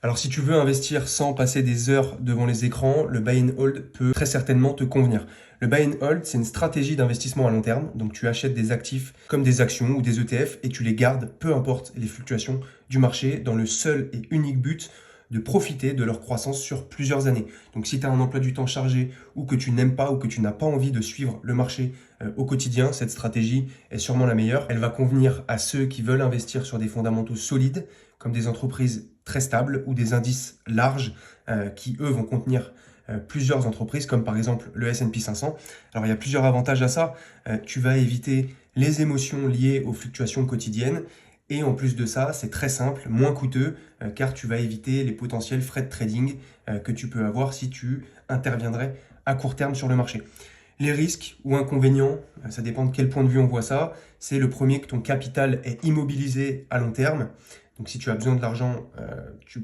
Alors si tu veux investir sans passer des heures devant les écrans, le buy and hold peut très certainement te convenir. Le buy and hold, c'est une stratégie d'investissement à long terme. Donc tu achètes des actifs comme des actions ou des ETF et tu les gardes, peu importe les fluctuations du marché, dans le seul et unique but de profiter de leur croissance sur plusieurs années. Donc si tu as un emploi du temps chargé ou que tu n'aimes pas ou que tu n'as pas envie de suivre le marché au quotidien, cette stratégie est sûrement la meilleure. Elle va convenir à ceux qui veulent investir sur des fondamentaux solides, comme des entreprises très stables ou des indices larges qui, eux, vont contenir plusieurs entreprises, comme par exemple le S&P 500. Alors, il y a plusieurs avantages à ça. Tu vas éviter les émotions liées aux fluctuations quotidiennes. Et en plus de ça, c'est très simple, moins coûteux, car tu vas éviter les potentiels frais de trading que tu peux avoir si tu interviendrais à court terme sur le marché. Les risques ou inconvénients, ça dépend de quel point de vue on voit ça. C'est le premier, que ton capital est immobilisé à long terme. Donc si tu as besoin de l'argent, il faut